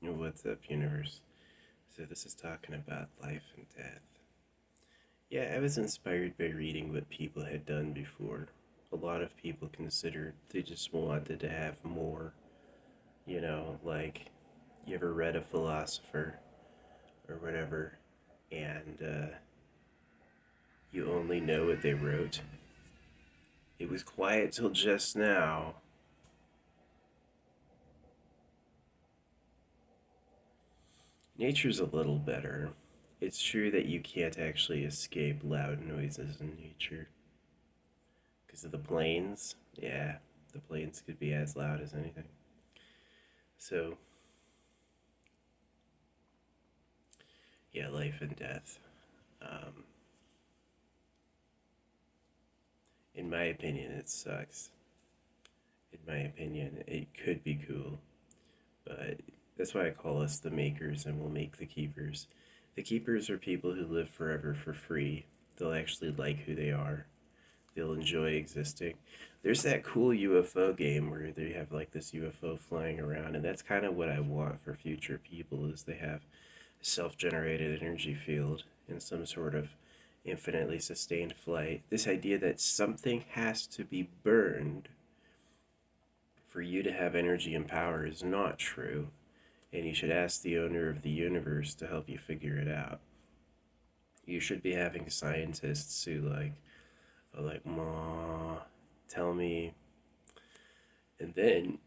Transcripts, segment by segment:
What's up, universe? So, this is talking about life and death. Yeah, I was inspired by reading what people had done before. A lot of people considered they just wanted to have more. Like you ever read a philosopher or whatever, and you only know what they wrote? It was quiet till just now. Nature's a little better. It's true that you can't actually escape loud noises in nature. Because of the planes, yeah, the planes could be as loud as anything. So, yeah, life and death. Um, in my opinion, it sucks. In my opinion, it could be cool, but that's why I call us the makers and we'll make the keepers. The keepers are people who live forever for free. They'll actually like who they are. They'll enjoy existing. There's that cool UFO game where they have like this UFO flying around, and that's kind of what I want for future people is they have a self-generated energy field in some sort of infinitely sustained flight. This idea that something has to be burned for you to have energy and power is not true, and you should ask the owner of the universe to help you figure it out. You should be having scientists who like, ma, tell me, and then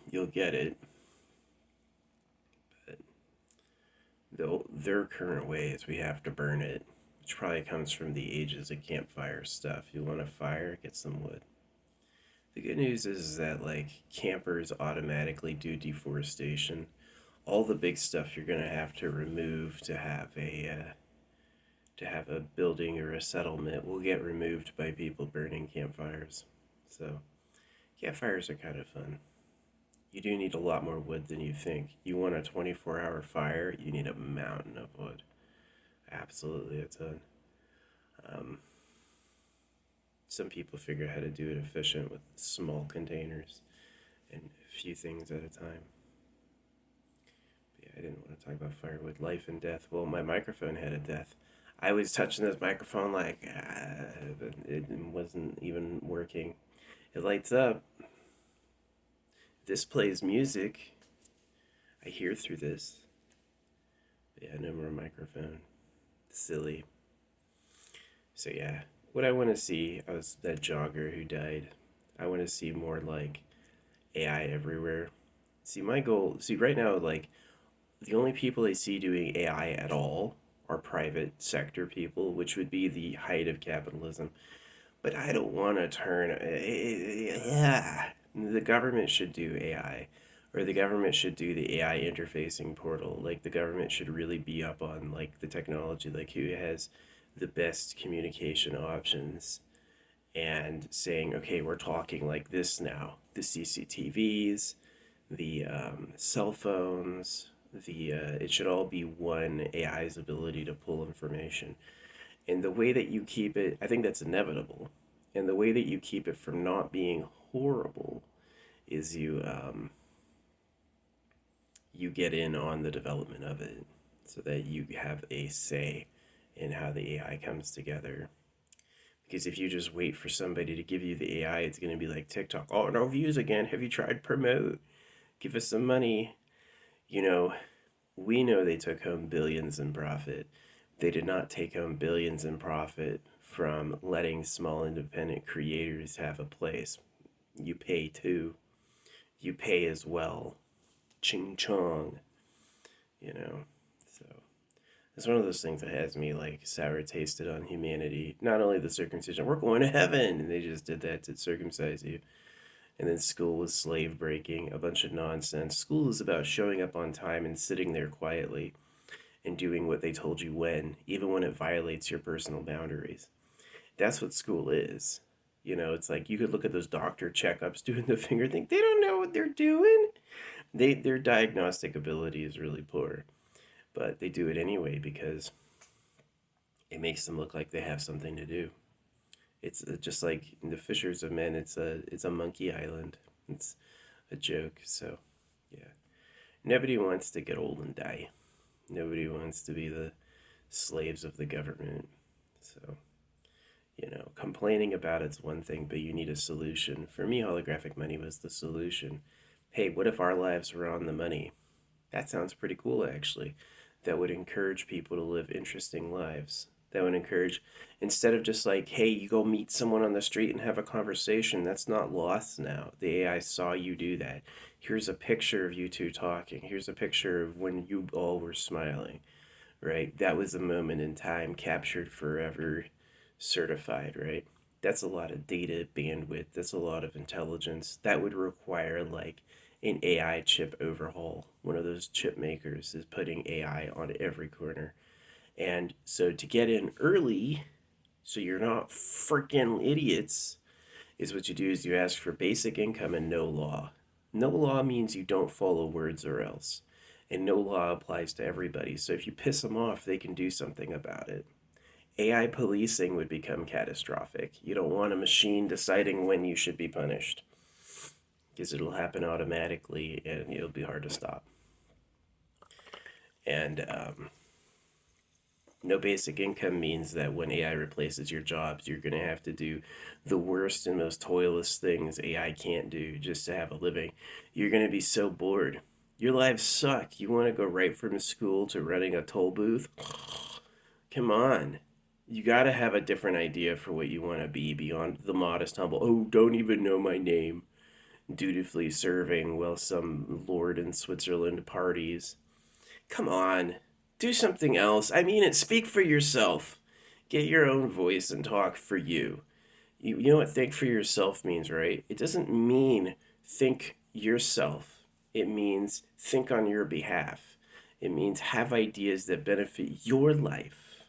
you'll get it. But their current way is we have to burn it, which probably comes from the ages of campfire stuff. You want a fire, get some wood. The good news is that like campers automatically do deforestation. All the big stuff you're gonna have to remove to have a building or a settlement will get removed by people burning campfires. So campfires are kind of fun. You do need a lot more wood than you think. You want a 24-hour fire, you need a mountain of wood. Absolutely a ton. Um, some people figure out how to do it efficient with small containers and a few things at a time. But yeah, I didn't want to talk about firewood, life and death. Well, my microphone had a death. I was touching this microphone like it wasn't even working. It lights up. This plays music. I hear through this. But yeah, no more microphone. Silly. So yeah, what I want to see was that jogger who died. I want to see more like AI everywhere. See, my goal. See, right now, like the only people I see doing AI at all are private sector people, which would be the height of capitalism. But I don't want to turn. The government should do AI, or the government should do the AI interfacing portal. Like the government should really be up on like the technology, like who has the best communication options, and saying, okay, we're talking like this now. The CCTVs, the cell phones, the it should all be one AI's ability to pull information. And the way that you keep it, I think that's inevitable. And the way that you keep it from not being horrible is you get in on the development of it so that you have a say in how the AI comes together. Because if you just wait for somebody to give you the AI, it's going to be like TikTok. Oh, no views again. Have you tried promote? Give us some money. You know, we know they took home billions in profit. They did not take home billions in profit from letting small independent creators have a place. You pay too. You pay as well. Ching chong, you know. So it's one of those things that has me like sour tasted on humanity. Not only the circumcision, we're going to heaven, and they just did that to circumcise you. And then school was slave breaking, a bunch of nonsense. School is about showing up on time and sitting there quietly and doing what they told you when, even when it violates your personal boundaries. That's what school is. It's like you could look at those doctor checkups doing the finger thing. They don't know what they're doing. Their diagnostic ability is really poor, but they do it anyway because it makes them look like they have something to do. It's just like in the Fishers of Men. It's a monkey island. It's a joke. So yeah. Nobody wants to get old and die. Nobody wants to be the slaves of the government. So, complaining about it's one thing, but you need a solution. For me, holographic money was the solution. Hey, what if our lives were on the money? That sounds pretty cool, actually. That would encourage people to live interesting lives. That would encourage, instead of just like, hey, you go meet someone on the street and have a conversation, that's not lost now. The AI saw you do that. Here's a picture of you two talking. Here's a picture of when you all were smiling, right? That was a moment in time captured forever, certified, right? That's a lot of data bandwidth. That's a lot of intelligence. That would require like an AI chip overhaul. One of those chip makers is putting AI on every corner. And so to get in early, so you're not freaking idiots, is what you do is you ask for basic income and no law. No law means you don't follow words or else. And no law applies to everybody. So if you piss them off, they can do something about it. AI policing would become catastrophic. You don't want a machine deciding when you should be punished because it'll happen automatically and it'll be hard to stop. And no basic income means that when AI replaces your jobs, you're going to have to do the worst and most toilless things AI can't do just to have a living. You're going to be so bored. Your lives suck. You want to go right from school to running a toll booth? Come on. You got to have a different idea for what you want to be beyond the modest, humble, oh, don't even know my name, dutifully serving while some lord in Switzerland parties. Come on. Do something else. I mean it. Speak for yourself. Get your own voice and talk for you. You know what think for yourself means, right? It doesn't mean think yourself. It means think on your behalf. It means have ideas that benefit your life,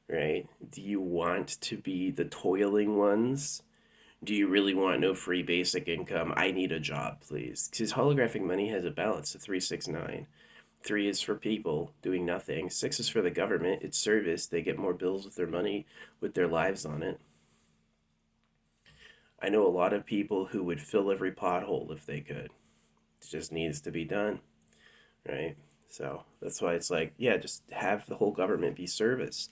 right? Do you want to be the toiling ones? Do you really want no free basic income? I need a job, please. Because holographic money has a balance of 369. 3 is for people doing nothing. 6 is for the government. It's service. They get more bills with their money, with their lives on it. I know a lot of people who would fill every pothole if they could. It just needs to be done, right? So that's why it's like, yeah, just have the whole government be service.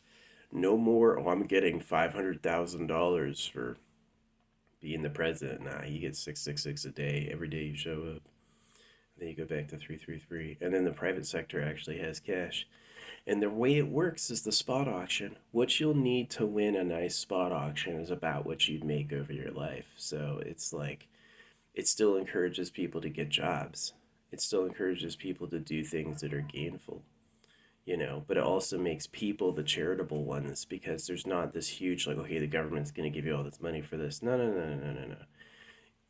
No more, oh, I'm getting $500,000 for being the president. Nah, you get 666 a day every day you show up. Then you go back to 333. And then the private sector actually has cash. And the way it works is the spot auction. What you'll need to win a nice spot auction is about what you'd make over your life. So it's like, it still encourages people to get jobs. It still encourages people to do things that are gainful, but it also makes people the charitable ones because there's not this huge, like, okay, the government's going to give you all this money for this. No, no, no, no, no, no.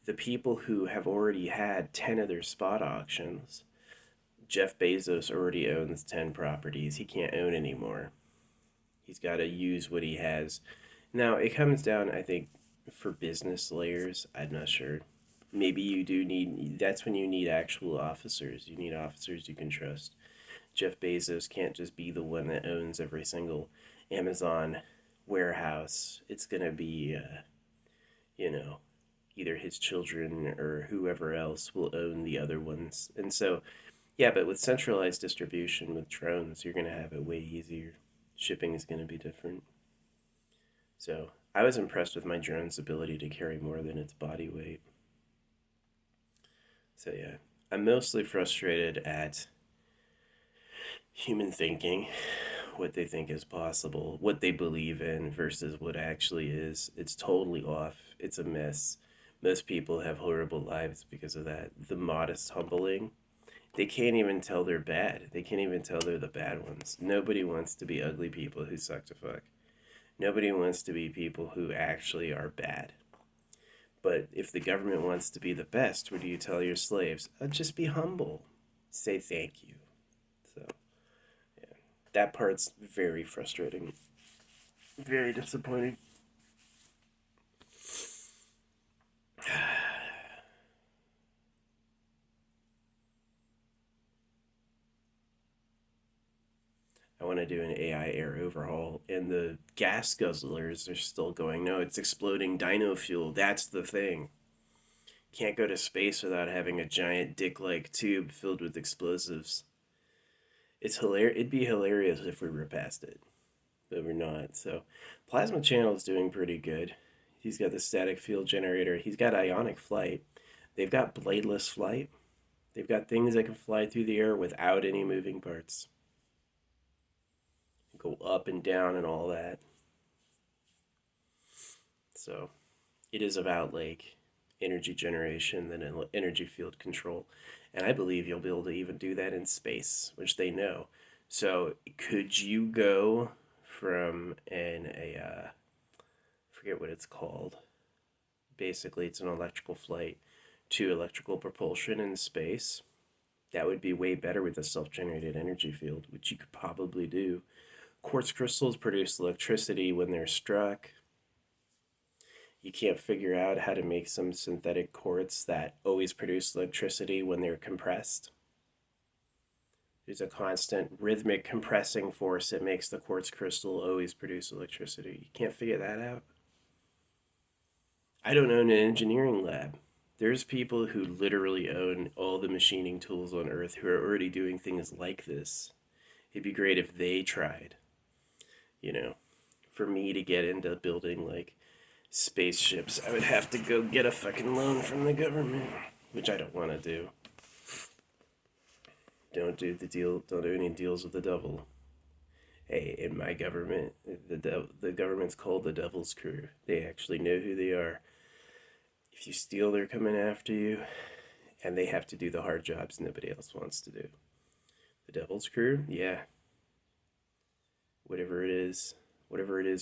The people who have already had 10 of their spot auctions, Jeff Bezos already owns 10 properties. He can't own anymore. He's got to use what he has. Now, it comes down, I think, for business layers. I'm not sure. Maybe you do need, that's when you need actual officers. You need officers you can trust. Jeff Bezos can't just be the one that owns every single Amazon warehouse. It's going to be, either his children or whoever else will own the other ones. And so, yeah, but with centralized distribution with drones, you're going to have it way easier. Shipping is going to be different. So I was impressed with my drone's ability to carry more than its body weight. So yeah, I'm mostly frustrated at human thinking, what they think is possible, what they believe in versus what actually is. It's totally off. It's a mess. Most people have horrible lives because of that. The modest humbling. They can't even tell they're bad. They can't even tell they're the bad ones. Nobody wants to be ugly people who suck to fuck. Nobody wants to be people who actually are bad. But if the government wants to be the best, what do you tell your slaves? Just be humble. Say thank you. So, yeah. That part's very frustrating. Very disappointing. I want to do an AI air overhaul, and the gas guzzlers are still going, no, it's exploding dino fuel. That's the thing. Can't go to space without having a giant dick-like tube filled with explosives. It's hilarious. It'd be hilarious if we were past it, but we're not. So, Plasma Channel is doing pretty good. He's got the static field generator. He's got ionic flight. They've got bladeless flight. They've got things that can fly through the air without any moving parts. Go up and down and all that. So, it is about like energy generation and energy field control. And I believe you'll be able to even do that in space, which they know. So could you go from forget what it's called. Basically, it's an electrical flight to electrical propulsion in space. That would be way better with a self-generated energy field, which you could probably do. Quartz crystals produce electricity when they're struck. You can't figure out how to make some synthetic quartz that always produce electricity when they're compressed. There's a constant rhythmic compressing force that makes the quartz crystal always produce electricity. You can't figure that out. I don't own an engineering lab. There's people who literally own all the machining tools on Earth who are already doing things like this. It'd be great if they tried. You know, for me to get into building like spaceships, I would have to go get a fucking loan from the government, which I don't want to do. Don't do the deal. Don't do any deals with the devil. Hey, in my government, the government's called the Devil's Crew. They actually know who they are. If you steal, they're coming after you, and they have to do the hard jobs nobody else wants to do. The Devil's Crew, yeah. Whatever it is,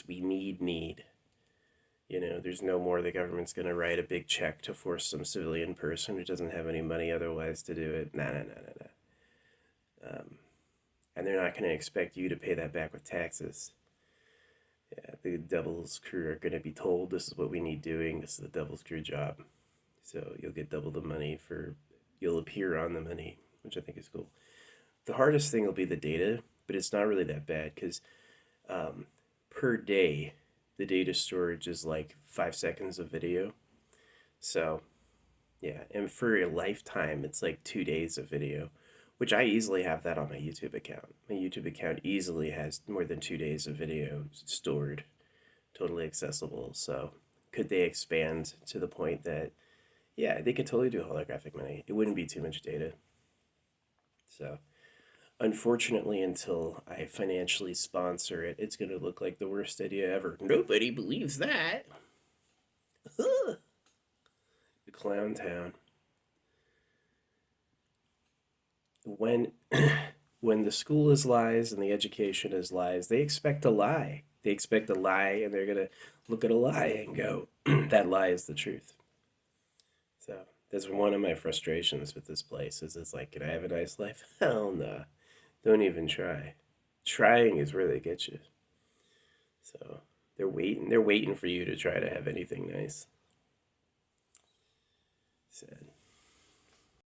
we need. You know, there's no more the government's going to write a big check to force some civilian person who doesn't have any money otherwise to do it. Nah. And they're not going to expect you to pay that back with taxes. Yeah, the Devil's Crew are going to be told this is what we need doing. This is the Devil's Crew job. So you'll get double the money you'll appear on the money, which I think is cool. The hardest thing will be the data, but it's not really that bad because per day, the data storage is like 5 seconds of video. So, yeah, and for a lifetime, it's like 2 days of video, which I easily have that on my YouTube account. My YouTube account easily has more than 2 days of video stored, totally accessible. So, could they expand to the point that, yeah, they could totally do holographic money. It wouldn't be too much data. So, unfortunately, until I financially sponsor it, it's going to look like the worst idea ever. Nobody believes that. The clown town. When the school is lies and the education is lies, they expect a lie. They expect a lie, and they're going to look at a lie and go, that lie is the truth. So that's one of my frustrations with this place is it's like, can I have a nice life? Hell no. Don't even try. Trying is where they get you. So they're waiting for you to try to have anything nice. Sad.